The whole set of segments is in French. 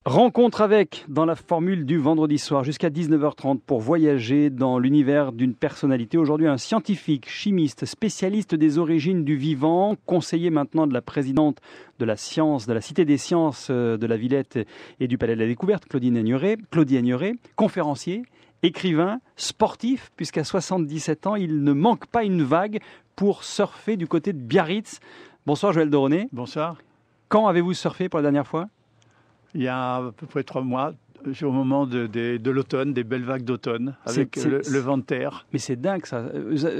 Rencontre avec, dans la formule du vendredi soir, jusqu'à 19h30 pour voyager dans l'univers d'une personnalité. Aujourd'hui, un scientifique, chimiste, spécialiste des origines du vivant, conseiller maintenant de la présidente de la science, de la Cité des sciences de la Villette et du Palais de la Découverte, Claudie Aigneret, conférencier, écrivain, sportif, puisqu'à 77 ans, il ne manque pas une vague pour surfer du côté de Biarritz. Bonsoir Joël Deronay. Bonsoir. Quand avez-vous surfé pour la dernière fois ? Il y a à peu près 3 mois, au moment de l'automne, des belles vagues d'automne, avec le vent de terre. Mais c'est dingue ça.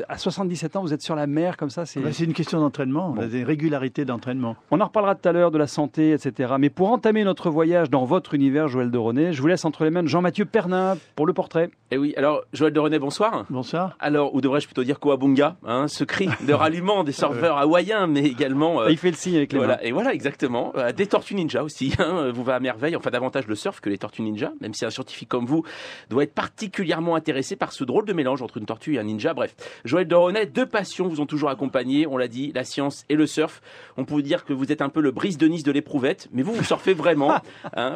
À 77 ans, vous êtes sur la mer comme ça. C'est une question d'entraînement, bon. Des régularités d'entraînement. On en reparlera tout à l'heure de la santé, etc. Mais pour entamer notre voyage dans votre univers, Joël Deronay, je vous laisse entre les mains de Jean-Mathieu Pernin pour le portrait. Eh oui, alors Joël Deronay, bonsoir. Bonsoir. Alors, ou devrais-je plutôt dire Coabunga, ce cri de ralliement des surfeurs hawaïens, mais également... Il fait le signe avec les mains. Et voilà, exactement. Des tortues ninja aussi, vous va à merveille, enfin davantage le surf que les tortues ninja, même si un scientifique comme vous doit être particulièrement intéressé par ce drôle de mélange entre une tortue et un ninja. Bref, Joël Deronay, 2 passions vous ont toujours accompagné, on l'a dit, la science et le surf. On peut vous dire que vous êtes un peu le Brice de Nice de l'éprouvette, mais vous surfez vraiment.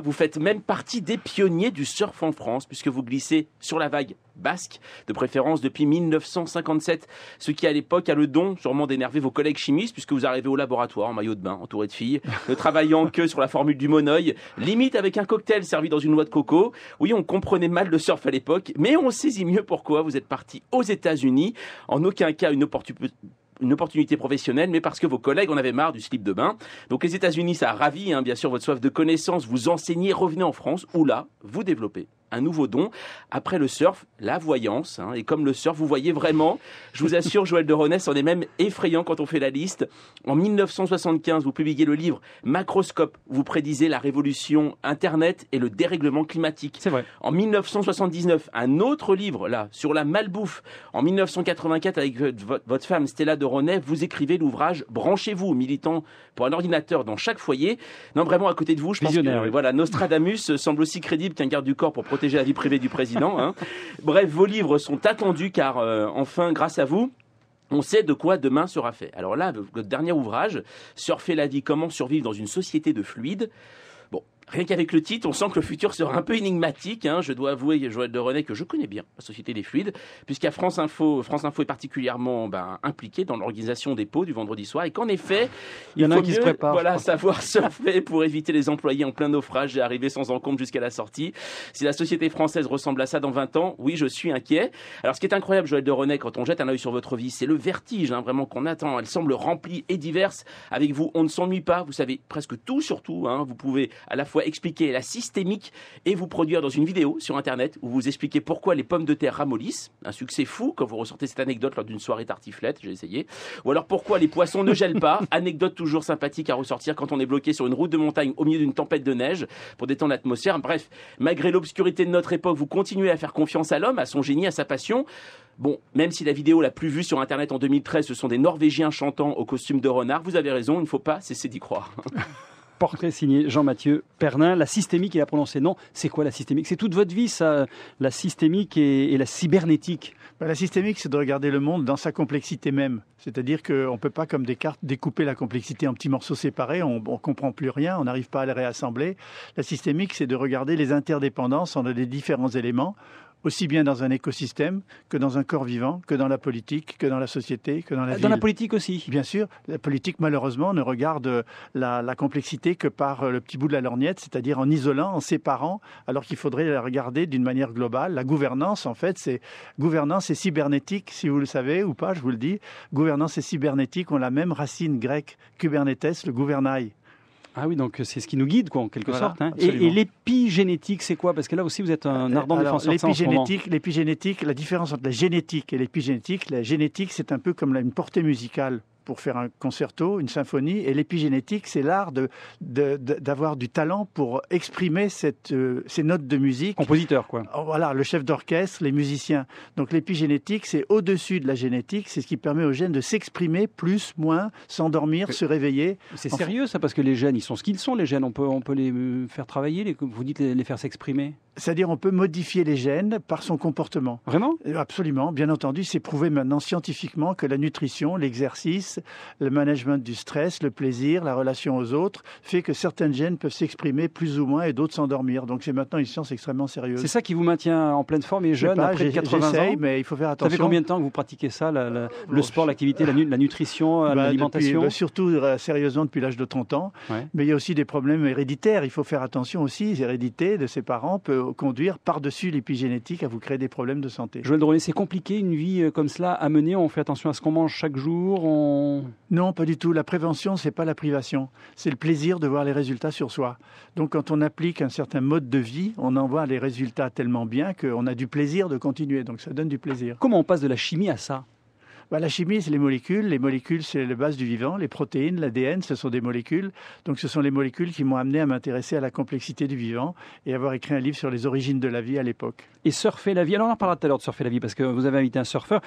Vous faites même partie des pionniers du surf en France, puisque vous glissez sur la vague basque, de préférence depuis 1957, ce qui à l'époque a le don sûrement d'énerver vos collègues chimistes, puisque vous arrivez au laboratoire en maillot de bain, entouré de filles, ne travaillant que sur la formule du monoeil, limite avec un cocktail servi dans une noix de coco. Oui, on comprenait mal le surf à l'époque, mais on saisit mieux pourquoi vous êtes parti aux États-Unis, en aucun cas une opportunité professionnelle, mais parce que vos collègues en avaient marre du slip de bain. Donc les États-Unis, ça a ravi, bien sûr, votre soif de connaissances, vous enseignez, revenez en France, où là, vous développez un nouveau don. Après le surf, la voyance. Et comme le surf, vous voyez vraiment, je vous assure, Joël Deronay, c'en est même effrayant quand on fait la liste. En 1975, vous publiez le livre Macroscope. Vous prédisez la révolution Internet et le dérèglement climatique. C'est vrai. En 1979, un autre livre, là, sur la malbouffe. En 1984, avec votre femme Stella Deronay, vous écrivez l'ouvrage Branchez-vous, militant pour un ordinateur dans chaque foyer. Non, vraiment, à côté de vous, je pense que voilà, Nostradamus semble aussi crédible qu'un garde du corps pour protéger la vie privée du président. Bref, vos livres sont attendus car, enfin, grâce à vous, on sait de quoi demain sera fait. Alors là, votre dernier ouvrage, Surfer la vie, comment survivre dans une société de fluides. Bon, rien qu'avec le titre, on sent que le futur sera un peu énigmatique. Je dois avouer, Joël Deronay, que je connais bien la Société des Fluides, puisqu'à France Info est particulièrement impliquée dans l'organisation des pots du vendredi soir, et qu'en effet, il y en a un qui se prépare. Voilà, savoir surfer pour éviter les employés en plein naufrage et arriver sans encombre jusqu'à la sortie. Si la société française ressemble à ça dans 20 ans, oui, je suis inquiet. Alors, ce qui est incroyable, Joël Deronay, quand on jette un œil sur votre vie, c'est le vertige, vraiment qu'on attend. Elle semble remplie et diverse. Avec vous, on ne s'ennuie pas. Vous savez presque tout sur tout. Vous pouvez à la fois expliquer la systémique et vous produire dans une vidéo sur Internet où vous expliquez pourquoi les pommes de terre ramollissent. Un succès fou quand vous ressortez cette anecdote lors d'une soirée tartiflette, j'ai essayé. Ou alors pourquoi les poissons ne gèlent pas. Anecdote toujours sympathique à ressortir quand on est bloqué sur une route de montagne au milieu d'une tempête de neige pour détendre l'atmosphère. Bref, malgré l'obscurité de notre époque, vous continuez à faire confiance à l'homme, à son génie, à sa passion. Bon, même si la vidéo la plus vue sur Internet en 2013, ce sont des Norvégiens chantant au costume de renard, vous avez raison, il ne faut pas cesser d'y croire. Portrait signé Jean-Mathieu Pernin. La systémique, il a prononcé non. C'est quoi la systémique ? C'est toute votre vie, ça, la systémique et la cybernétique. La systémique, c'est de regarder le monde dans sa complexité même. C'est-à-dire qu'on ne peut pas, comme Descartes, découper la complexité en petits morceaux séparés. On ne comprend plus rien, on n'arrive pas à les réassembler. La systémique, c'est de regarder les interdépendances entre les différents éléments, aussi bien dans un écosystème que dans un corps vivant, que dans la politique, que dans la société, que dans la ville. Dans la politique aussi. Bien sûr, la politique malheureusement ne regarde la complexité que par le petit bout de la lorgnette, c'est-à-dire en isolant, en séparant, alors qu'il faudrait la regarder d'une manière globale. La gouvernance, en fait, c'est gouvernance et cybernétique, si vous le savez ou pas, je vous le dis. Gouvernance et cybernétique ont la même racine grecque, Kubernetes, le gouvernail. Ah oui, donc c'est ce qui nous guide, quoi, en quelque sorte. Et l'épigénétique, c'est quoi ? Parce que là aussi, vous êtes un ardent défenseur de ça en ce moment. L'épigénétique, la différence entre la génétique et l'épigénétique, la génétique, c'est un peu comme une portée musicale pour faire un concerto, une symphonie, et l'épigénétique, c'est l'art d'avoir du talent pour exprimer ces notes de musique. Compositeur, quoi. Voilà, le chef d'orchestre, les musiciens. Donc l'épigénétique, c'est au-dessus de la génétique, c'est ce qui permet aux gènes de s'exprimer plus, moins, s'endormir, se réveiller. C'est sérieux ça, parce que les gènes, ils sont ce qu'ils sont, les gènes, on peut les faire travailler, vous dites les faire s'exprimer. C'est-à-dire on peut modifier les gènes par son comportement. Vraiment ? Absolument, bien entendu, c'est prouvé maintenant scientifiquement que la nutrition, l'exercice, le management du stress, le plaisir, la relation aux autres, fait que certains gènes peuvent s'exprimer plus ou moins et d'autres s'endormir. Donc c'est maintenant une science extrêmement sérieuse. C'est ça qui vous maintient en pleine forme et jeune après 80 ans ? J'essaye, mais il faut faire attention. Ça fait combien de temps que vous pratiquez ça, le sport, l'activité, la nutrition, l'alimentation ? Surtout sérieusement depuis l'âge de 30 ans. Ouais. Mais il y a aussi des problèmes héréditaires. Il faut faire attention aussi. L'hérédité de ses parents peut conduire par-dessus l'épigénétique à vous créer des problèmes de santé. Joël Dronet, c'est compliqué une vie comme cela à mener. On fait attention à ce qu'on mange chaque jour. Non, pas du tout. La prévention, c'est pas la privation. C'est le plaisir de voir les résultats sur soi. Donc quand on applique un certain mode de vie, on en voit les résultats tellement bien qu'on a du plaisir de continuer. Donc ça donne du plaisir. Comment on passe de la chimie à ça ? La chimie, c'est les molécules. Les molécules, c'est la base du vivant. Les protéines, l'ADN, ce sont des molécules. Donc, ce sont les molécules qui m'ont amené à m'intéresser à la complexité du vivant et avoir écrit un livre sur les origines de la vie à l'époque. Et surfer la vie. Alors, on en parlera tout à l'heure de surfer la vie parce que vous avez invité un surfeur.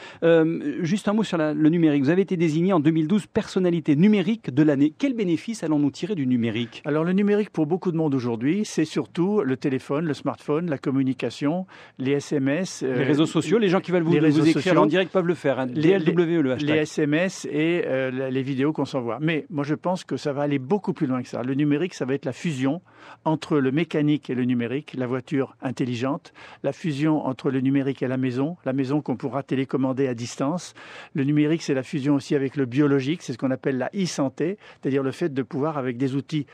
Juste un mot sur le numérique. Vous avez été désigné en 2012 personnalité numérique de l'année. Quel bénéfice allons-nous tirer du numérique ? Alors, le numérique, pour beaucoup de monde aujourd'hui, c'est surtout le téléphone, le smartphone, la communication, les SMS. Les réseaux sociaux. Les gens qui veulent vous écrire en direct peuvent le faire. Hein. Les SMS et les vidéos qu'on s'envoie. Mais moi, je pense que ça va aller beaucoup plus loin que ça. Le numérique, ça va être la fusion entre le mécanique et le numérique, la voiture intelligente, la fusion entre le numérique et la maison qu'on pourra télécommander à distance. Le numérique, c'est la fusion aussi avec le biologique, c'est ce qu'on appelle la e-santé, c'est-à-dire le fait de pouvoir, avec des outils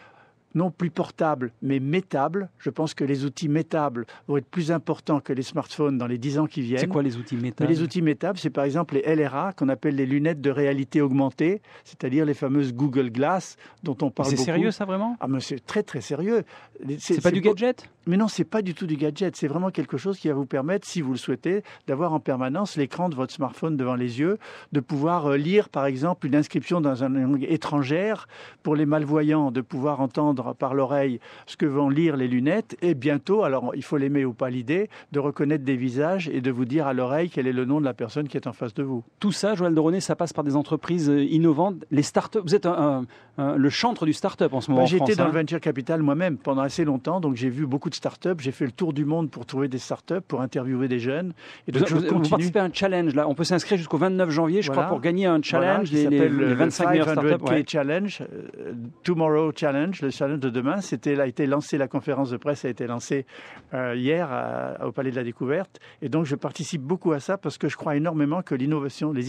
non plus portables, mais métables. Je pense que les outils métables vont être plus importants que les smartphones dans les 10 ans qui viennent. C'est quoi les outils métables ? Les outils métables, c'est par exemple les LRA, qu'on appelle les lunettes de réalité augmentée, c'est-à-dire les fameuses Google Glass, dont on parle beaucoup. C'est sérieux ça vraiment ? Ah, mais c'est très très sérieux. C'est pas du gadget ? Mais non, c'est pas du tout du gadget. C'est vraiment quelque chose qui va vous permettre, si vous le souhaitez, d'avoir en permanence l'écran de votre smartphone devant les yeux, de pouvoir lire par exemple une inscription dans une langue étrangère, pour les malvoyants, de pouvoir entendre par l'oreille ce que vont lire les lunettes, et bientôt, alors il faut l'aimer ou pas l'idée, de reconnaître des visages et de vous dire à l'oreille quel est le nom de la personne qui est en face de vous. Tout ça, Joël Dronet, ça passe par des entreprises innovantes, les startups. Vous êtes le chantre du start-up en ce moment en France. J'étais dans le venture capital moi-même pendant assez longtemps, donc j'ai vu beaucoup de start-up. J'ai fait le tour du monde pour trouver des start-up, pour interviewer des jeunes. Et donc vous participez à un challenge là. On peut s'inscrire jusqu'au 29 janvier, je crois, pour gagner un challenge. Qui s'appelle les 25 meilleures startups. Ouais. Challenge, Tomorrow Challenge, le challenge de demain. A été lancé, la conférence de presse a été lancée hier au Palais de la Découverte. Et donc je participe beaucoup à ça parce que je crois énormément que les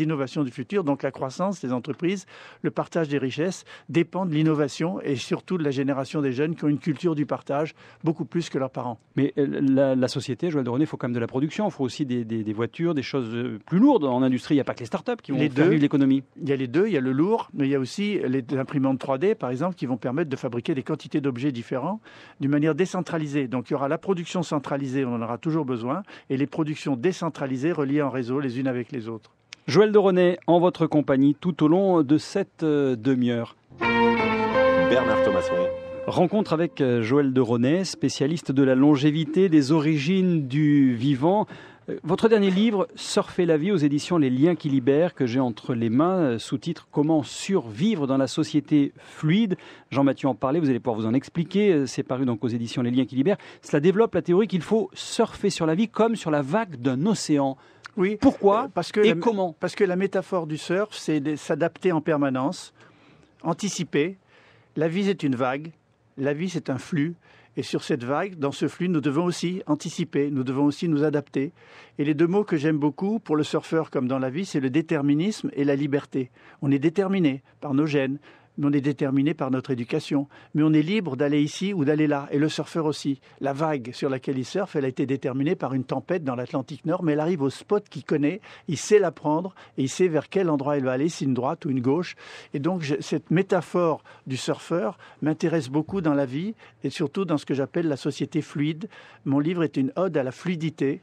innovations du futur, donc la croissance des entreprises, le partage des richesses, dépendent de l'innovation et surtout de la génération des jeunes qui ont une culture du partage beaucoup plus que leurs parents. Mais la société, Joël Dronet, il faut quand même de la production, il faut aussi des voitures, des choses plus lourdes. En industrie, il n'y a pas que les startups qui vont faire vivre l'économie. Il y a les deux, il y a le lourd, mais il y a aussi les imprimantes 3D, par exemple, qui vont permettre de fabriquer des quantités d'objets différents d'une manière décentralisée. Donc il y aura la production centralisée, on en aura toujours besoin, et les productions décentralisées reliées en réseau les unes avec les autres. Joël Dronet, en votre compagnie tout au long de cette demi-heure. Bernard Thomasson. Rencontre avec Joël Dronet, spécialiste de la longévité, des origines du vivant. Votre dernier livre, Surfer la vie, aux éditions Les Liens qui libèrent, que j'ai entre les mains, sous-titre « Comment survivre dans la société fluide ». Jean-Mathieu en parlait, vous allez pouvoir vous en expliquer. C'est paru donc aux éditions Les Liens qui libèrent. Cela développe la théorie qu'il faut surfer sur la vie comme sur la vague d'un océan. Oui. Pourquoi et comment ? Parce que la métaphore du surf, c'est de s'adapter en permanence, anticiper. La vie, c'est une vague. La vie, c'est un flux. Et sur cette vague, dans ce flux, nous devons aussi anticiper, nous devons aussi nous adapter. Et les deux mots que j'aime beaucoup pour le surfeur comme dans la vie, c'est le déterminisme et la liberté. On est déterminé par nos gènes, mais on est déterminé par notre éducation. Mais on est libre d'aller ici ou d'aller là. Et le surfeur aussi. La vague sur laquelle il surfe, elle a été déterminée par une tempête dans l'Atlantique Nord, mais elle arrive au spot qu'il connaît, il sait la prendre et il sait vers quel endroit elle va aller, si une droite ou une gauche. Et donc cette métaphore du surfeur m'intéresse beaucoup dans la vie et surtout dans ce que j'appelle la société fluide. Mon livre est une ode à la fluidité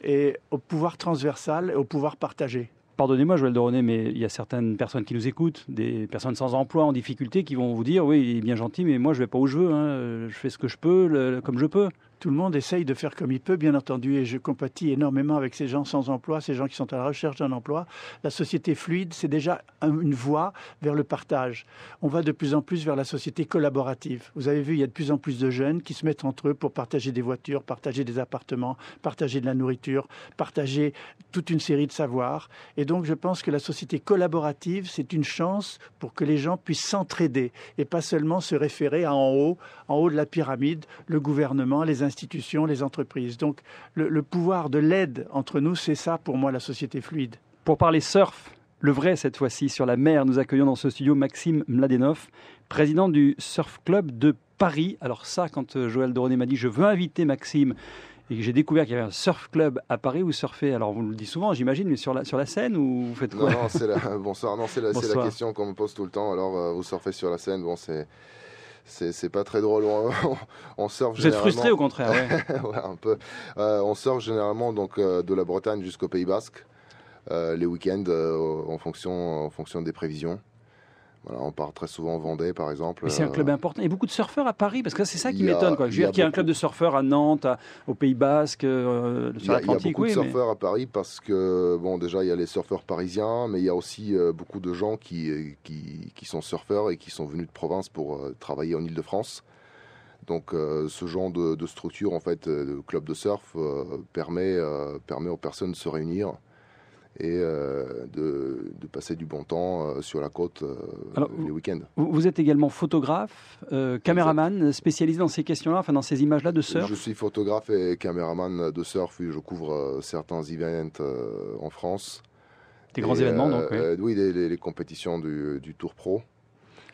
et au pouvoir transversal et au pouvoir partagé. Pardonnez-moi, Joël Dronet, mais il y a certaines personnes qui nous écoutent, des personnes sans emploi, en difficulté, qui vont vous dire « Oui, il est bien gentil, mais moi, je ne vais pas où je veux. Hein. Je fais ce que je peux, comme je peux. » Tout le monde essaye de faire comme il peut, bien entendu, et je compatis énormément avec ces gens sans emploi, ces gens qui sont à la recherche d'un emploi. La société fluide, c'est déjà une voie vers le partage. On va de plus en plus vers la société collaborative. Vous avez vu, il y a de plus en plus de jeunes qui se mettent entre eux pour partager des voitures, partager des appartements, partager de la nourriture, partager toute une série de savoirs. Et donc, je pense que la société collaborative, c'est une chance pour que les gens puissent s'entraider et pas seulement se référer à en haut de la pyramide, le gouvernement, les institutions, les entreprises. Donc, le pouvoir de l'aide entre nous, c'est ça pour moi la société fluide. Pour parler surf, le vrai cette fois-ci, sur la mer, nous accueillons dans ce studio Maxime Mladenov, président du Surf Club de Paris. Alors ça, quand Joël de René m'a dit « je veux inviter Maxime », et que j'ai découvert qu'il y avait un surf club à Paris, vous surfez, alors vous le dites souvent j'imagine, mais sur la Seine ou vous faites quoi? Non, bonsoir, non, c'est la question qu'on me pose tout le temps. Alors vous surfez sur la Seine, bon c'est pas très drôle. On surfe. Vous êtes frustré au contraire, ouais. Ouais, un peu. On surfe généralement donc de la Bretagne jusqu'au Pays Basque, les week-ends en fonction des prévisions. Voilà, on part très souvent en Vendée, par exemple. Mais c'est un club important. Il y a beaucoup de surfeurs à Paris, parce que c'est ça qui m'étonne. Je veux dire qu'il y a un club de surfeurs à Nantes, au Pays Basque, sur l'Atlantique. Il y a beaucoup de surfeurs à Paris parce que, bon, déjà, il y a les surfeurs parisiens, mais il y a aussi beaucoup de gens qui sont surfeurs et qui sont venus de province pour travailler en Île-de-France. Donc, ce genre de structure, en fait, de club de surf, permet aux personnes de se réunir et de passer du bon temps sur la côte les week-ends. Vous êtes également photographe, caméraman, spécialisé dans ces questions-là, enfin dans ces images-là de surf? Je suis photographe et caméraman de surf, je couvre certains events en France. Des grands événements, donc oui, les compétitions du Tour Pro.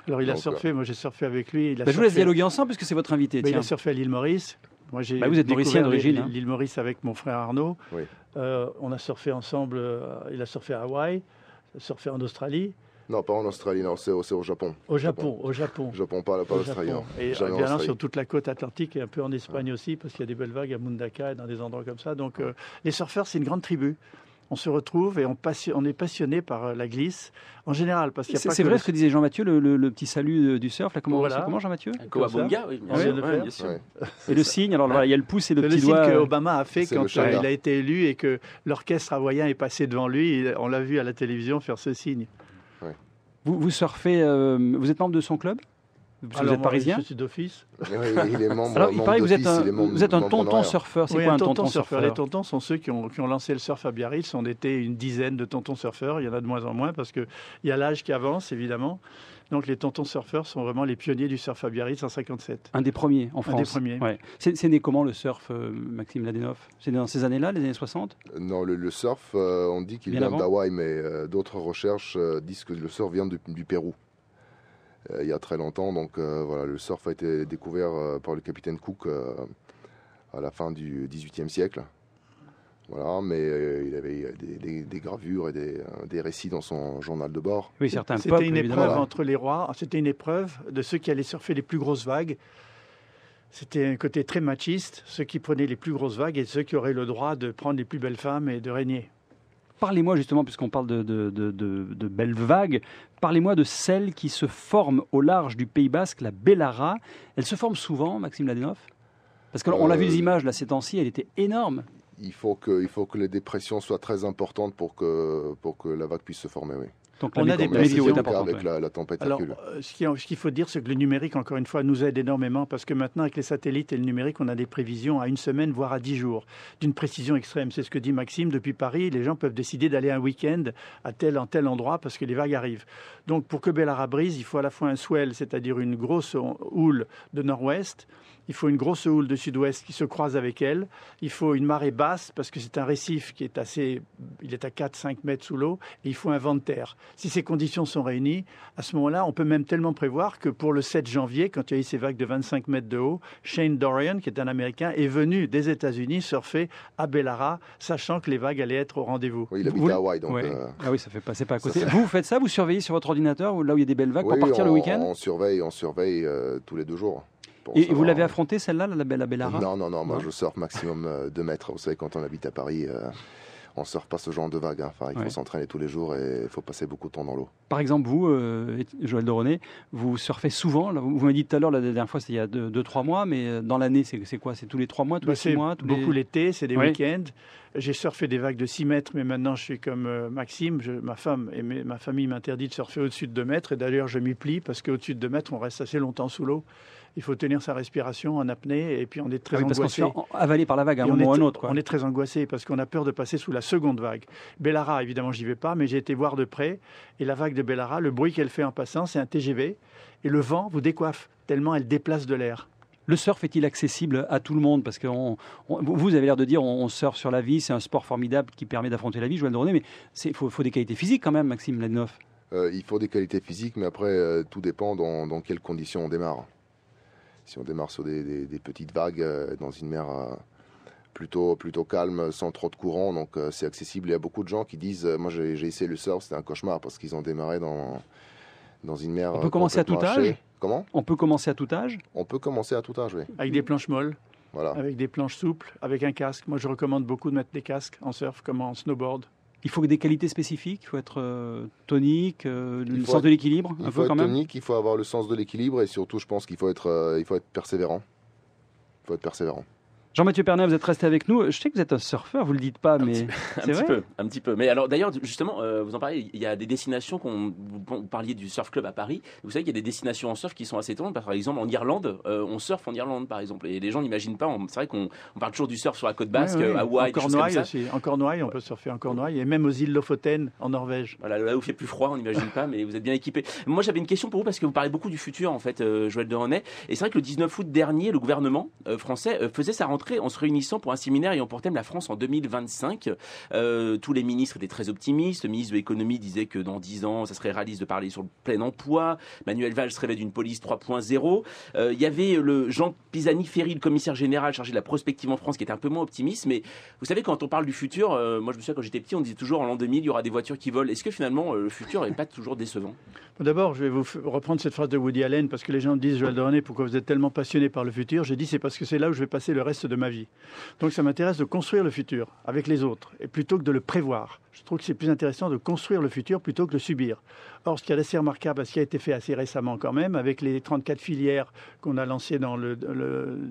Alors il a surfé, moi j'ai surfé avec lui. Je vous laisse dialoguer ensemble puisque c'est votre invité. Il a surfé à l'île Maurice. Moi, j'ai vous êtes mauricien d'origine. L'île Maurice avec mon frère Arnaud. Oui. On a surfé ensemble. Il a surfé à Hawaï, surfé en Australie. Non, pas en Australie, non, c'est au Japon. Au Japon. Japon, pas l'Australie. Et bien sur toute la côte atlantique et un peu en Espagne aussi, parce qu'il y a des belles vagues à Mundaka et dans des endroits comme ça. Donc les surfeurs, c'est une grande tribu. On se retrouve et on est passionné par la glisse en général. Parce qu'il y a c'est vrai ce que disait Jean-Mathieu, le petit salut du surf. Là, comment Jean-Mathieu? Kawabunga, oui, bien sûr. Ouais. Et le signe, alors voilà, il y a le pouce et le petit doigt. C'est le signe qu'Obama a fait quand il a été élu et que l'orchestre hawaïen est passé devant lui. On l'a vu à la télévision faire ce signe. Ouais. Vous surfez, vous êtes membre de son club? Parce que vous êtes parisien? Je suis d'office. Oui, il est membre. Alors, il paraît que vous êtes un tonton surfeur. C'est quoi un tonton surfeur? Les tontons sont ceux qui ont lancé le surf à Biarritz. On était une dizaine de tontons surfeurs. Il y en a de moins en moins parce qu'il y a l'âge qui avance, évidemment. Donc les tontons surfeurs sont vraiment les pionniers du surf à Biarritz en 57. Un des premiers en France. Un des premiers. Ouais. C'est né comment le surf, Maxime Mladenov? C'est dans ces années-là, les années 60? Non, le surf, on dit qu'il vient d'Hawaï, mais d'autres recherches disent que le surf vient du Pérou. Il y a très longtemps, donc voilà, le surf a été découvert par le capitaine Cook à la fin du XVIIIe siècle. Voilà, mais il avait des gravures et des récits dans son journal de bord. Oui, certains peuples, c'était une épreuve entre les rois. C'était une épreuve de ceux qui allaient surfer les plus grosses vagues. C'était un côté très machiste, ceux qui prenaient les plus grosses vagues et ceux qui auraient le droit de prendre les plus belles femmes et de régner. Parlez-moi justement, puisqu'on parle de belles vagues, parlez-moi de celle qui se forme au large du Pays Basque, la Bellara. Elle se forme souvent, Maxime Mladenov? Parce qu'on l'a vu les images là ces temps-ci, elle était énorme. Il faut que les dépressions soient très importantes pour que la vague puisse se former, oui. Donc on a des prévisions avec la tempête Hercule. Alors, ce qu'il faut dire, c'est que le numérique, encore une fois, nous aide énormément parce que maintenant, avec les satellites et le numérique, on a des prévisions à une semaine, voire à 10 jours, d'une précision extrême. C'est ce que dit Maxime. Depuis Paris, les gens peuvent décider d'aller un week-end à tel endroit parce que les vagues arrivent. Donc, pour que Bellara brise, il faut à la fois un swell, c'est-à-dire une grosse houle de nord-ouest. Il faut une grosse houle de sud-ouest qui se croise avec elle. Il faut une marée basse parce que c'est un récif qui est il est à 4-5 mètres sous l'eau. Et il faut un vent de terre. Si ces conditions sont réunies, à ce moment-là, on peut même tellement prévoir que pour le 7 janvier, quand il y a eu ces vagues de 25 mètres de haut, Shane Dorian, qui est un Américain, est venu des États-Unis surfer à Bellara, sachant que les vagues allaient être au rendez-vous. Oui, il habite à Hawaï, donc. Ouais. Ah oui, c'est pas à côté. Vous faites ça, vous surveillez sur votre ordinateur là où il y a des belles vagues pour partir le week-end? On surveille tous les 2 jours. Et vous l'avez affrontée celle-là, la Bellara? Non, moi je surfe maximum 2 mètres. Vous savez, quand on habite à Paris, On ne surfe pas ce genre de vagues. Hein. Enfin, il faut s'entraîner tous les jours et il faut passer beaucoup de temps dans l'eau. Par exemple, vous, Joël de René, vous surfez souvent. Là, vous m'avez dit tout à l'heure, la dernière fois, c'était il y a 2-3 mois, mais dans l'année, c'est quoi? C'est tous les 3 mois, tous les 6 mois beaucoup l'été, c'est des week-ends. J'ai surfé des vagues de 6 mètres, mais maintenant je suis comme Maxime. Ma femme et ma famille m'interdit de surfer au-dessus de 2 mètres. Et d'ailleurs, je m'y plie parce qu'au-dessus de 2 mètres, on reste assez longtemps sous l'eau. Il faut tenir sa respiration en apnée et puis on est très angoissé. Parce qu'on se fait avaler par la vague à un moment ou à un autre. On est très angoissé parce qu'on a peur de passer sous la seconde vague. Bellara, évidemment, j'y vais pas, mais j'ai été voir de près. Et la vague de Bellara, le bruit qu'elle fait en passant, c'est un TGV. Et le vent vous décoiffe tellement elle déplace de l'air. Le surf est-il accessible à tout le monde? Parce que vous avez l'air de dire on surfe sur la vie, c'est un sport formidable qui permet d'affronter la vie, Joël de René, mais il faut des qualités physiques quand même, Maxime Ladenov. Il faut des qualités physiques, mais après, tout dépend dans quelles conditions on démarre. Si on démarre sur des petites vagues dans une mer plutôt calme, sans trop de courant, donc c'est accessible. Il y a beaucoup de gens qui disent moi j'ai essayé le surf, c'était un cauchemar parce qu'ils ont démarré dans une mer. On peut commencer à tout âge? Comment? On peut commencer à tout âge? On peut commencer à tout âge, oui. Avec des planches molles, voilà. Avec des planches souples, avec un casque. Moi je recommande beaucoup de mettre des casques en surf comme en snowboard. Il faut des qualités spécifiques, il faut être tonique, le sens de l'équilibre, il faut être tonique, il faut avoir le sens de l'équilibre et surtout, je pense qu'il faut être persévérant. Il faut être persévérant. Jean-Mathieu Pernet, vous êtes resté avec nous. Je sais que vous êtes un surfeur, vous ne le dites pas, mais c'est vrai. Un petit peu. Mais alors, d'ailleurs, justement, vous en parlez, il y a des destinations, vous parliez du surf club à Paris. Vous savez qu'il y a des destinations en surf qui sont assez étonnantes. Par exemple, en Irlande, on surfe en Irlande, par exemple. Et les gens n'imaginent pas. C'est vrai qu'on parle toujours du surf sur la côte basque, Hawaï, des choses comme ça. Aussi. En Cornouailles, on peut surfer en Cornouailles. Et même aux îles Lofoten, en Norvège. Voilà, là où il fait plus froid, on n'imagine pas, mais vous êtes bien équipés. Moi, j'avais une question pour vous, parce que vous parlez beaucoup du futur, en fait, Joël de René. Et c'est vrai que le 19 août dernier, le gouvernement français faisait sa rentrée en se réunissant pour un séminaire ayant pour thème la France en 2025. Tous les ministres étaient très optimistes. Le ministre de l'économie disait que dans 10 ans, ça serait réaliste de parler sur le plein emploi. Manuel Valls rêvait d'une police 3.0. Il y avait le Jean Pisani-Ferry, le commissaire général chargé de la prospective en France, qui était un peu moins optimiste. Mais vous savez, quand on parle du futur, moi je me souviens quand j'étais petit, on disait toujours en l'an 2000, il y aura des voitures qui volent. Est-ce que finalement, le futur n'est pas toujours décevant? D'abord, je vais vous reprendre cette phrase de Woody Allen, parce que les gens me disent, Joël de René, pourquoi vous êtes tellement passionné par le futur? J'ai dit, c'est parce que c'est là où je vais passer le reste de ma vie. Donc ça m'intéresse de construire le futur avec les autres, et plutôt que de le prévoir. Je trouve que c'est plus intéressant de construire le futur plutôt que de le subir. Or, ce qui est assez remarquable, ce qui a été fait assez récemment quand même, avec les 34 filières qu'on a lancées dans le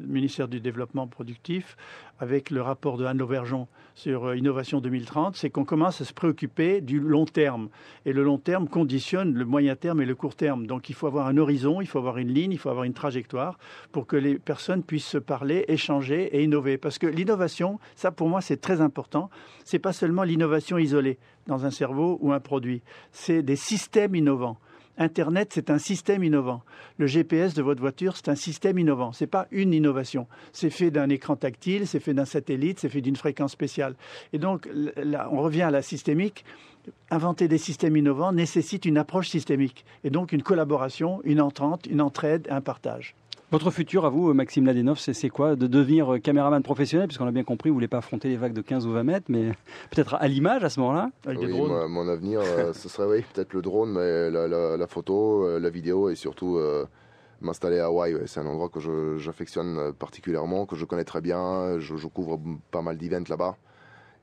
ministère du Développement productif, avec le rapport de Anne Lauvergeon sur Innovation 2030, c'est qu'on commence à se préoccuper du long terme. Et le long terme conditionne le moyen terme et le court terme. Donc il faut avoir un horizon, il faut avoir une ligne, il faut avoir une trajectoire pour que les personnes puissent se parler, échanger et innover. Parce que l'innovation, ça pour moi c'est très important, c'est pas seulement l'innovation isolée dans un cerveau ou un produit, c'est des systèmes innovants. Internet, c'est un système innovant. Le GPS de votre voiture, c'est un système innovant. Ce n'est pas une innovation. C'est fait d'un écran tactile, c'est fait d'un satellite, c'est fait d'une fréquence spéciale. Et donc, là, on revient à la systémique. Inventer des systèmes innovants nécessite une approche systémique. Et donc, une collaboration, une entente, une entraide, un partage. Votre futur, à vous, Maxime Ladenov, c'est quoi? De devenir caméraman professionnel, puisqu'on a bien compris, vous ne voulez pas affronter les vagues de 15 ou 20 mètres, mais peut-être à l'image à ce moment-là? Avec des drones. Mon avenir, ce serait peut-être le drone, mais la photo, la vidéo et surtout m'installer à Hawaï. Ouais. C'est un endroit que j'affectionne particulièrement, que je connais très bien. Je couvre pas mal d'events là-bas.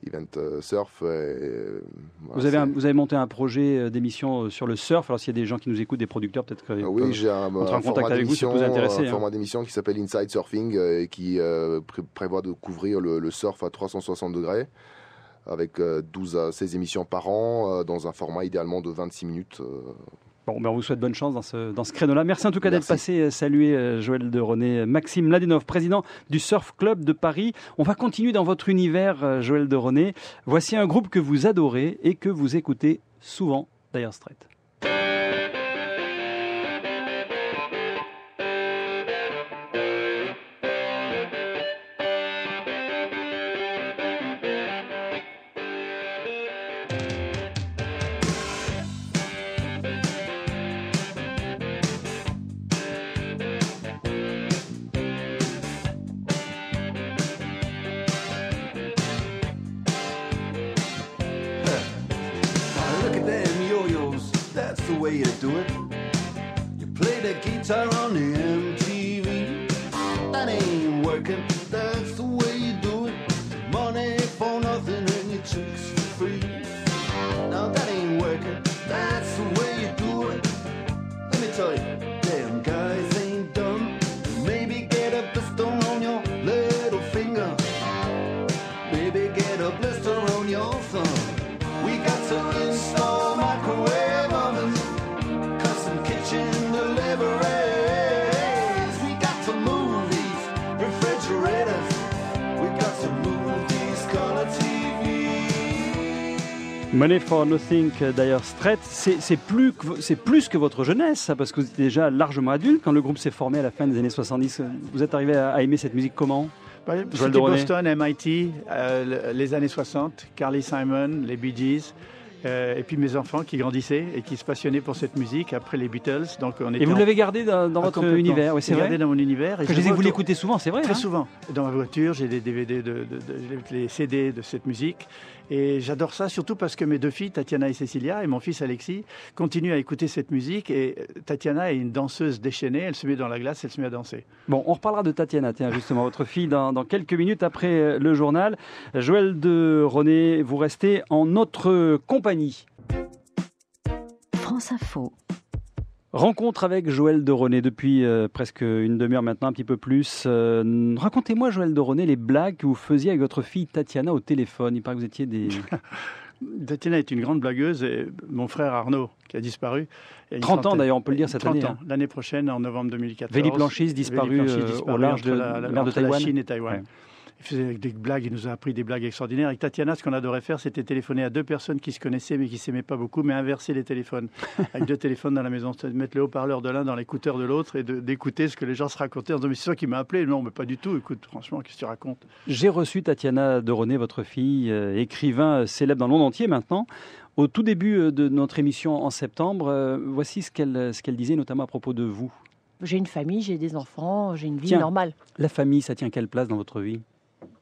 Event surf. Voilà, vous avez monté un projet d'émission sur le surf. Alors s'il y a des gens qui nous écoutent, des producteurs, peut-être que oui, j'ai un contact avec vous, ça peut vous intéresser. Un format d'émission qui s'appelle Inside Surfing et qui prévoit de couvrir le surf à 360 degrés avec 12 à 16 émissions par an dans un format idéalement de 26 minutes. Bon, on vous souhaite bonne chance dans ce créneau-là. Merci en tout cas d'être passé saluer Joël de René. Maxime Ladenov, président du Surf Club de Paris. On va continuer dans votre univers, Joël de René. Voici un groupe que vous adorez et que vous écoutez souvent, Dire Straits. That's the way you do it. You play the guitar on the MTV. That ain't working. That's the way you do it. Money for nothing and your chicks Money for Nothing, Dire Straits, c'est plus que votre jeunesse, ça, parce que vous étiez déjà largement adulte quand le groupe s'est formé à la fin des années 70. Vous êtes arrivé à aimer cette musique comment? C'était Boston, MIT, les années 60, Carly Simon, les Bee Gees. Et puis mes enfants qui grandissaient et qui se passionnaient pour cette musique après les Beatles. Donc on était et vous l'avez gardé dans votre univers? Oui, c'est vrai. Gardé dans mon univers. Et je disais que vous l'écoutez souvent, c'est vrai. Très souvent. Dans ma voiture, j'ai des DVD, les CD de cette musique. Et j'adore ça, surtout parce que mes deux filles, Tatiana et Cecilia, et mon fils Alexis, continuent à écouter cette musique. Et Tatiana est une danseuse déchaînée. Elle se met dans la glace, elle se met à danser. Bon, on reparlera de Tatiana, tiens, justement, votre fille, dans quelques minutes après le journal. Joël de René, vous restez en notre compagnie. France Info. Rencontre avec Joël de René depuis presque une demi-heure maintenant, un petit peu plus. Racontez-moi, Joël de René, les blagues que vous faisiez avec votre fille Tatiana au téléphone. Il paraît que vous étiez des... Tatiana est une grande blagueuse et mon frère Arnaud, qui a disparu. 30 ans d'ailleurs, on peut le dire cette année. 30 ans, l'année prochaine, en novembre 2014. Véli Planchis disparu au large de la Taïwan. Chine et Taïwan. Ouais. Il faisait des blagues, il nous a appris des blagues extraordinaires. Avec Tatiana, ce qu'on adorait faire, c'était téléphoner à deux personnes qui se connaissaient mais qui ne s'aimaient pas beaucoup, mais inverser les téléphones. Avec deux téléphones dans la maison, mettre le haut-parleur de l'un dans l'écouteur de l'autre et d'écouter ce que les gens se racontaient en disant mais c'est toi qui m'as appelé. Non, mais pas du tout. Écoute, franchement, qu'est-ce que tu racontes? J'ai reçu Tatiana de René, votre fille, écrivain célèbre dans le monde entier maintenant. Au tout début de notre émission en septembre, voici ce qu'elle disait notamment à propos de vous. J'ai une famille, j'ai des enfants, j'ai une vie Tiens, normale. La famille, ça tient quelle place dans votre vie?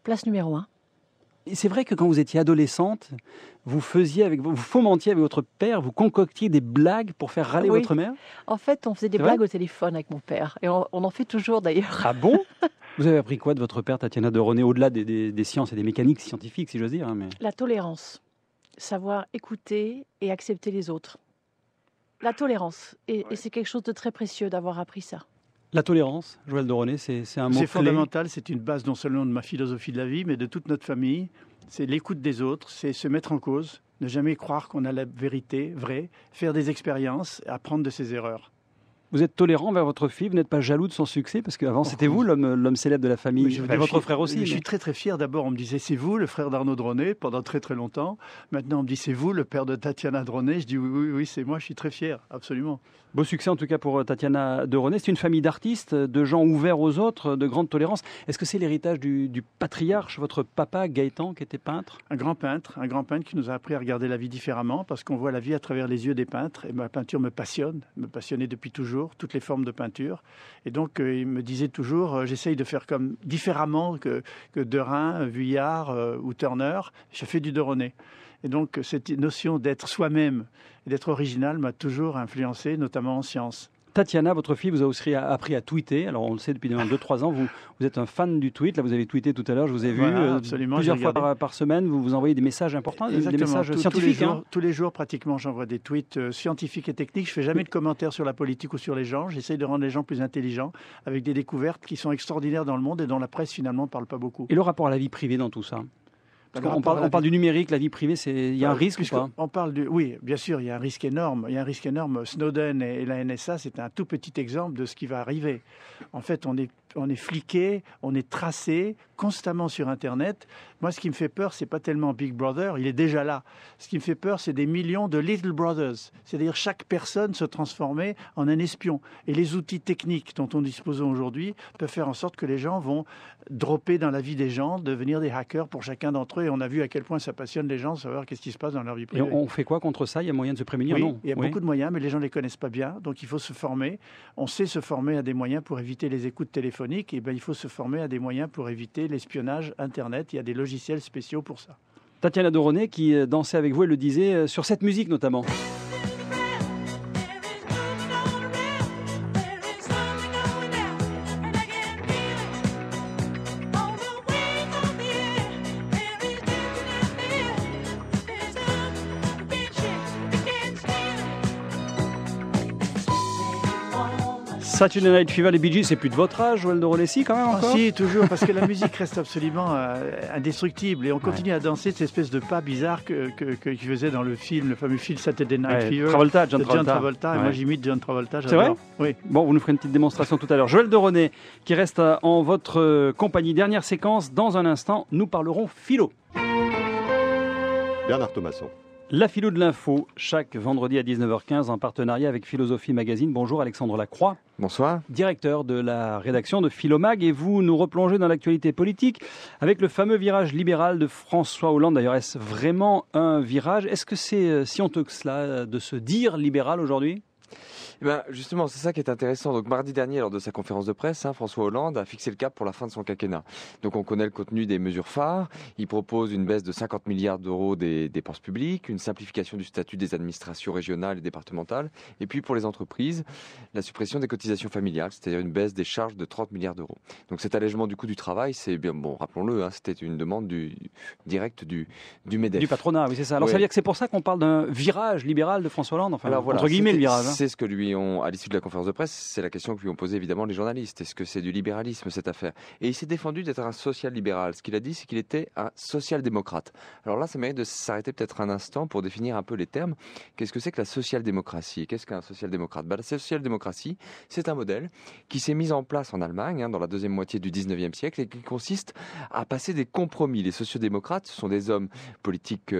Place numéro 1. Et c'est vrai que quand vous étiez adolescente, vous fomentiez avec votre père, vous concoctiez des blagues pour faire râler votre mère? En fait, on faisait des blagues au téléphone avec mon père. Et on en fait toujours d'ailleurs. Ah bon? Vous avez appris quoi de votre père, Tatiana de René, au-delà des sciences et des mécaniques scientifiques, si j'ose dire mais... La tolérance. Savoir écouter et accepter les autres. La tolérance. Et c'est quelque chose de très précieux d'avoir appris ça. La tolérance, Joël de René, c'est un mot clé. C'est fondamental, c'est une base non seulement de ma philosophie de la vie, mais de toute notre famille. C'est l'écoute des autres, c'est se mettre en cause, ne jamais croire qu'on a la vérité vraie, faire des expériences, apprendre de ses erreurs. Vous êtes tolérant envers votre fille, vous n'êtes pas jaloux de son succès? Parce qu'avant, c'était vous l'homme célèbre de la famille. Votre frère aussi. Je suis très très fier. D'abord, on me disait c'est vous, le frère d'Arnaud de René, pendant très très longtemps. Maintenant, on me dit c'est vous, le père de Tatiana de René. Je dis oui, c'est moi, je suis très fier, absolument. Beau succès en tout cas pour Tatiana de René. C'est une famille d'artistes, de gens ouverts aux autres, de grande tolérance. Est-ce que c'est l'héritage du patriarche, votre papa Gaëtan, qui était peintre? Un grand peintre qui nous a appris à regarder la vie différemment, parce qu'on voit la vie à travers les yeux des peintres. Et ma peinture me passionnait depuis toujours, toutes les formes de peinture. Et donc, il me disait toujours, j'essaye de faire comme différemment que Derain, Vuillard ou Turner. Je fais du de René. Et donc, cette notion d'être soi-même et d'être original m'a toujours influencé, notamment en sciences. Tatiana, votre fille, vous a aussi appris à tweeter. Alors, on le sait depuis 2-3 ans, vous êtes un fan du tweet. Là, vous avez tweeté tout à l'heure, je vous ai vu. Plusieurs fois par semaine, vous envoyez des messages importants, des messages scientifiques. Tous les jours, pratiquement, j'envoie des tweets scientifiques et techniques. Je ne fais jamais de commentaires sur la politique ou sur les gens. J'essaye de rendre les gens plus intelligents avec des découvertes qui sont extraordinaires dans le monde et dont la presse, finalement, ne parle pas beaucoup. Et le rapport à la vie privée dans tout ça? On parle du numérique, la vie privée, il y a un risque ou pas? Oui, bien sûr, il y a un risque énorme. Il y a un risque énorme. Snowden et la NSA, c'est un tout petit exemple de ce qui va arriver. En fait, on est fliqué, on est tracé constamment sur Internet. Moi, ce qui me fait peur, c'est pas tellement Big Brother, il est déjà là. Ce qui me fait peur, c'est des millions de Little Brothers. C'est-à-dire chaque personne se transformer en un espion. Et les outils techniques dont on dispose aujourd'hui peuvent faire en sorte que les gens vont dropper dans la vie des gens, devenir des hackers pour chacun d'entre eux. Et on a vu à quel point ça passionne les gens, savoir qu'est-ce qui se passe dans leur vie privée. Et on fait quoi contre ça? Il y a moyen de se prémunir? Non. Il y a beaucoup de moyens, mais les gens ne les connaissent pas bien. Donc il faut se former. On sait se former à des moyens pour éviter les écoutes téléphoniques. Et il faut se former à des moyens pour éviter l'espionnage Internet. Il y a des logiciels spéciaux pour ça. Tatiana de René, qui dansait avec vous, elle le disait, sur cette musique notamment. Saturday Night Fever, les Bee Gees, c'est plus de votre âge, Joël de René, quand même encore? Si, toujours, parce que la musique reste absolument indestructible. Et on continue à danser cette espèce de pas bizarre qu'il faisait dans le fameux film Saturday Night Fever. John Travolta. Et moi, j'imite John Travolta. C'est vrai? Oui. Bon, vous nous ferez une petite démonstration tout à l'heure. Joël de René, qui reste en votre compagnie. Dernière séquence, dans un instant, nous parlerons philo. Bernard Thomasson. La philo de l'info, chaque vendredi à 19h15 en partenariat avec Philosophie Magazine. Bonjour Alexandre Lacroix. Bonsoir. Directeur de la rédaction de Philomag, et vous nous replongez dans l'actualité politique avec le fameux virage libéral de François Hollande. D'ailleurs, est-ce vraiment un virage? Est-ce que c'est si honteux que cela de se dire libéral aujourd'hui? Justement, c'est ça qui est intéressant. Donc, mardi dernier, lors de sa conférence de presse, François Hollande a fixé le cap pour la fin de son quinquennat. Donc, on connaît le contenu des mesures phares. Il propose une baisse de 50 milliards d'euros des dépenses publiques, une simplification du statut des administrations régionales et départementales, et puis pour les entreprises, la suppression des cotisations familiales, c'est-à-dire une baisse des charges de 30 milliards d'euros. Donc, cet allègement du coût du travail, c'est bien, bon, rappelons-le, c'était une demande directe du MEDEF. Du patronat, oui, c'est ça. Alors, ça veut dire que c'est pour ça qu'on parle d'un virage libéral de François Hollande, enfin, alors, voilà, entre guillemets, le virage. C'est ce que à l'issue de la conférence de presse, c'est la question que lui ont posée évidemment les journalistes. Est-ce que c'est du libéralisme cette affaire? Et il s'est défendu d'être un social-libéral. Ce qu'il a dit, c'est qu'il était un social-démocrate. Alors là, ça mérite de s'arrêter peut-être un instant pour définir un peu les termes. Qu'est-ce que c'est que la social-démocratie? Et qu'est-ce qu'un social-démocrate? La social-démocratie, c'est un modèle qui s'est mis en place en Allemagne dans la deuxième moitié du 19e siècle et qui consiste à passer des compromis. Les sociodémocrates, ce sont des hommes politiques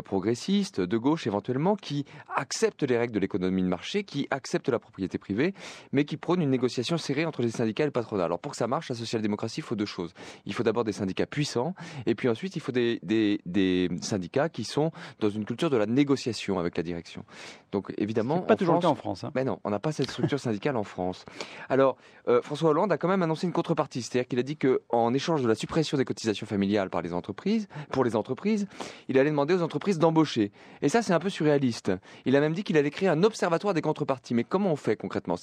progressistes, de gauche éventuellement, qui acceptent les règles de l'économie de marché, qui acceptent la propriété privée, mais qui prônent une négociation serrée entre les syndicats et le patronat. Alors pour que ça marche, la social-démocratie, il faut deux choses. Il faut d'abord des syndicats puissants, et puis ensuite il faut des syndicats qui sont dans une culture de la négociation avec la direction. Donc évidemment, c'est pas toujours le cas en France. Mais non, on n'a pas cette structure syndicale en France. Alors François Hollande a quand même annoncé une contrepartie, c'est-à-dire qu'il a dit qu'en échange de la suppression des cotisations familiales pour les entreprises, il allait demander aux entreprises d'embaucher. Et ça, c'est un peu surréaliste. Il a même dit qu'il allait créer un observatoire des contreparties. Mais comment on fait concrètement?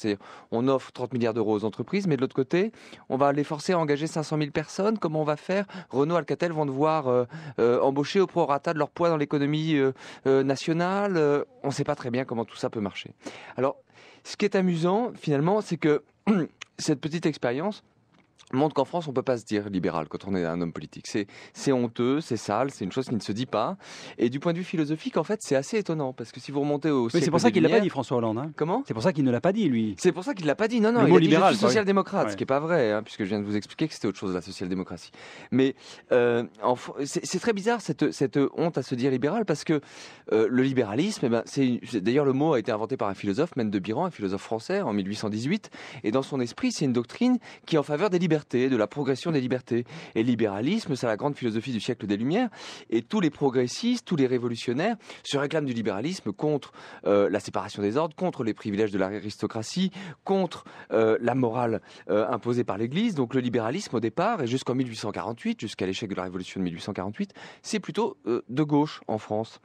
On offre 30 milliards d'euros aux entreprises, mais de l'autre côté, on va les forcer à engager 500 000 personnes. Comment on va faire? Renault, Alcatel vont devoir embaucher au prorata de leur poids dans l'économie nationale. On ne sait pas très bien comment tout ça peut marcher. Alors, ce qui est amusant, finalement, c'est que cette petite expérience montre qu'en France, on ne peut pas se dire libéral quand on est un homme politique. C'est honteux, c'est sale, c'est une chose qui ne se dit pas. Et du point de vue philosophique, en fait, c'est assez étonnant. Parce que si vous remontez au siècle c'est pour ça qu'il ne l'a pas dit, Lumières... François Hollande. Comment? C'est pour ça qu'il ne l'a pas dit, lui. C'est pour ça qu'il ne l'a pas dit. Non, le il mot a dit libéral, je suis social-démocrate, ouais. Ce qui n'est pas vrai, puisque je viens de vous expliquer que c'était autre chose, la social-démocratie. Mais c'est très bizarre, cette honte à se dire libéral, parce que le libéralisme, d'ailleurs, le mot a été inventé par un philosophe, Mène de Biran, un philosophe français, en 1818. Et dans son esprit, c'est une doctrine qui est en faveur des libertés, de la progression des libertés. Et le libéralisme, c'est la grande philosophie du siècle des Lumières. Et tous les progressistes, tous les révolutionnaires se réclament du libéralisme contre la séparation des ordres, contre les privilèges de l'aristocratie, contre la morale imposée par l'Église. Donc le libéralisme, au départ, et jusqu'en 1848, jusqu'à l'échec de la Révolution de 1848, c'est plutôt de gauche en France.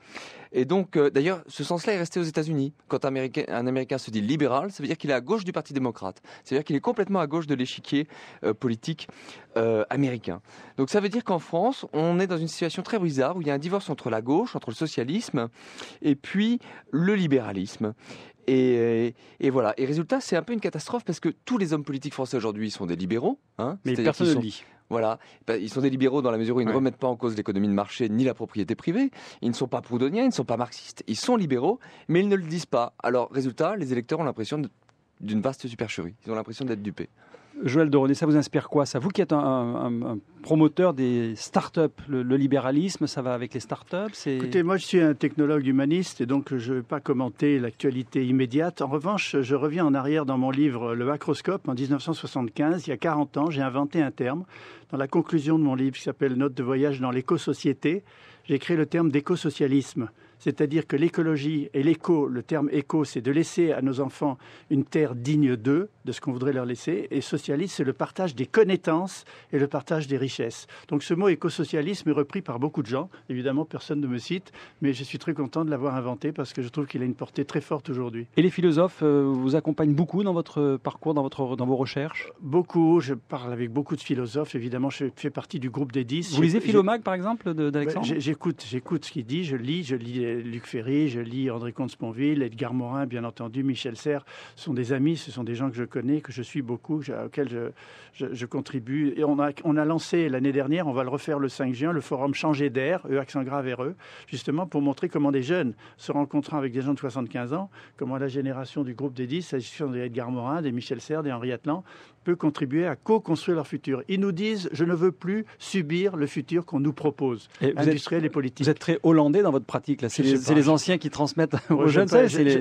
Et donc, d'ailleurs, ce sens-là est resté aux États-Unis. Quand un Américain se dit libéral, ça veut dire qu'il est à gauche du Parti démocrate. Ça veut dire qu'il est complètement à gauche de l'échiquier politique américain. Donc ça veut dire qu'en France, on est dans une situation très bizarre où il y a un divorce entre la gauche, entre le socialisme et puis le libéralisme. Et voilà. Et résultat, c'est un peu une catastrophe parce que tous les hommes politiques français aujourd'hui sont des libéraux. Mais personne ne le dit. Voilà, ils sont des libéraux dans la mesure où ils ne remettent pas en cause l'économie de marché ni la propriété privée. Ils ne sont pas proudhoniens, ils ne sont pas marxistes. Ils sont libéraux, mais ils ne le disent pas. Alors, résultat, les électeurs ont l'impression d'une vaste supercherie. Ils ont l'impression d'être dupés. Joël de Ronet, ça vous inspire quoi ça? Vous qui êtes un promoteur des start-up, le libéralisme, ça va avec les start-up? Écoutez, moi je suis un technologue humaniste et donc je ne vais pas commenter l'actualité immédiate. En revanche, je reviens en arrière dans mon livre Le Macroscope en 1975. Il y a 40 ans, j'ai inventé un terme. Dans la conclusion de mon livre qui s'appelle Notes de voyage dans l'éco-société, j'ai créé le terme d'écosocialisme. C'est-à-dire que l'écologie et l'éco, le terme éco, c'est de laisser à nos enfants une terre digne d'eux, de ce qu'on voudrait leur laisser. Et socialisme, c'est le partage des connaissances et le partage des richesses. Donc ce mot écosocialisme est repris par beaucoup de gens. Évidemment, personne ne me cite, mais je suis très content de l'avoir inventé parce que je trouve qu'il a une portée très forte aujourd'hui. Et les philosophes vous accompagnent beaucoup dans votre parcours, dans vos recherches? Beaucoup. Je parle avec beaucoup de philosophes. Évidemment, je fais partie du groupe des 10. Vous lisez Philomag, par exemple, d'Alexandre? J'écoute ce qu'il dit. Je lis Luc Ferry, je lis André Comte-Sponville, Edgar Morin, bien entendu, Michel Serres. Ce sont des amis, ce sont des gens que je connais, que je suis beaucoup, auxquels je contribue. Et on a lancé l'année dernière, on va le refaire le 5 juin, le forum Changer d'air, accent grave RE, justement pour montrer comment des jeunes se rencontrant avec des gens de 75 ans, comment la génération du groupe des 10, la génération d'Edgar Morin, des Michel Serres, des Henri Atlan, peut contribuer à co-construire leur futur. Ils nous disent, je ne veux plus subir le futur qu'on nous propose, industriel et politique. Vous êtes très hollandais dans votre pratique, là. c'est Je sais pas. les anciens qui transmettent aux Moi, jeunes.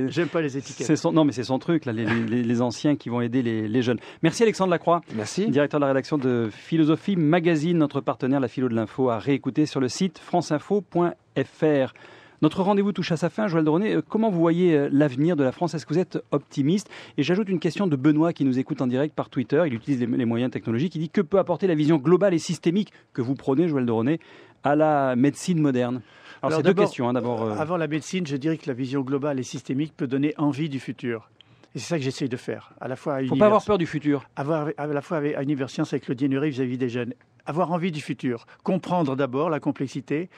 J'aime pas les étiquettes. Non, mais c'est son truc, là, les anciens qui vont aider les jeunes. Merci Alexandre Lacroix, Merci. directeur de la rédaction de Philosophie Magazine, notre partenaire, la philo de l'info, à réécouter sur le site franceinfo.fr. Notre rendez-vous touche à sa fin. Joël de Ronet, comment vous voyez l'avenir de la France? Est-ce que vous êtes optimiste? Et j'ajoute une question de Benoît qui nous écoute en direct par Twitter. Il utilise les moyens technologiques. Il dit: que peut apporter la vision globale et systémique que vous prônez, Joël de Ronet, à la médecine moderne? Alors c'est deux questions. D'abord, Avant la médecine, je dirais que la vision globale et systémique peut donner envie du futur. Et c'est ça que j'essaye de faire. À la fois il ne faut pas avoir peur du futur. À la fois à Universcience avec Claudie Nuret vis-à-vis des jeunes. Avoir envie du futur. Comprendre d'abord la complexité.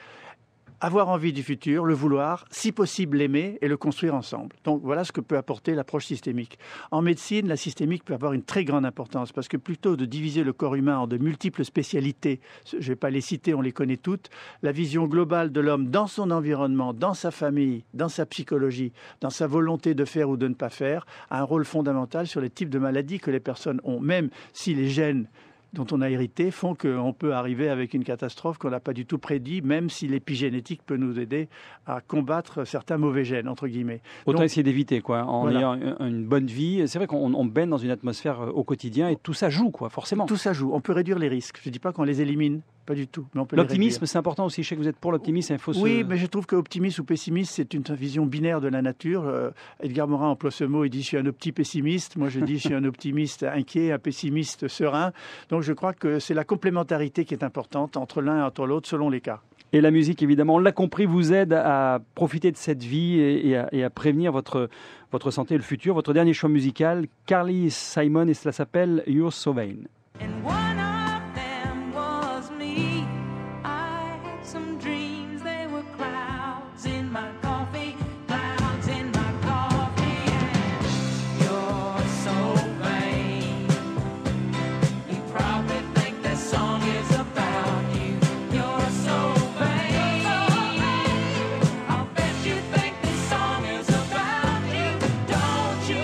Avoir envie du futur, le vouloir, si possible l'aimer et le construire ensemble. Donc voilà ce que peut apporter l'approche systémique. En médecine, la systémique peut avoir une très grande importance parce que plutôt de diviser le corps humain en de multiples spécialités, je ne vais pas les citer, on les connaît toutes, la vision globale de l'homme dans son environnement, dans sa famille, dans sa psychologie, dans sa volonté de faire ou de ne pas faire, a un rôle fondamental sur les types de maladies que les personnes ont, même si les gènes dont on a hérité font qu'on peut arriver avec une catastrophe qu'on n'a pas du tout prédit, même si l'épigénétique peut nous aider à combattre certains mauvais gènes, entre guillemets. Autant Donc, essayer d'éviter, quoi, en voilà. ayant une bonne vie. C'est vrai qu'on baigne dans une atmosphère au quotidien et tout ça joue, quoi, forcément. Tout ça joue. On peut réduire les risques. Je ne dis pas qu'on les élimine, pas du tout, mais on peut les L'optimisme, réduire. c'est important aussi. Je sais que vous êtes pour l'optimisme. Il faut Oui, mais je trouve que optimiste ou pessimiste, c'est une vision binaire de la nature. Edgar Morin emploie ce mot, il dit « je suis un opti-pessimiste ». Moi, je dis « je suis un optimiste inquiet, un pessimiste serein ». Donc, je crois que c'est la complémentarité qui est importante entre l'un et entre l'autre, selon les cas. Et la musique, évidemment, on l'a compris, vous aide à profiter de cette vie et à prévenir votre santé et le futur. Votre dernier choix musical, Carly Simon, et cela s'appelle « You're So Vain ». And one of them was me. I had some dreams, they were clouds in my coffee, clouds in my coffee. And you're so vain. You probably think this song is about you. You're so vain. I'll bet you think this song is about you. Don't you?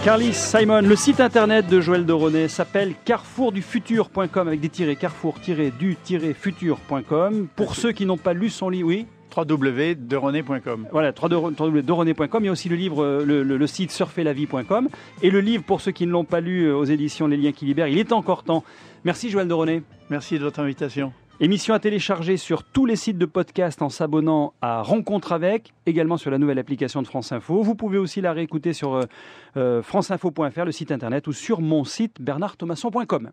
Carly Simon, le site internet de Joël de Ronet s'appelle carrefourdufutur.com avec des tirets, carrefour-du-futur.com. Pour ceux qui n'ont pas lu son livre, oui, www.deronet.com. voilà, www.deronet.com. Il y a aussi le livre, le site surferlavie.com. Et le livre, pour ceux qui ne l'ont pas lu, aux éditions Les Liens qui libèrent, il est encore temps. Merci Joël de Ronet. Merci de votre invitation. Émission à télécharger sur tous les sites de podcast en s'abonnant à Rencontre avec, également sur la nouvelle application de France Info. Vous pouvez aussi la réécouter sur franceinfo.fr, le site internet, ou sur mon site bernardthomasson.com.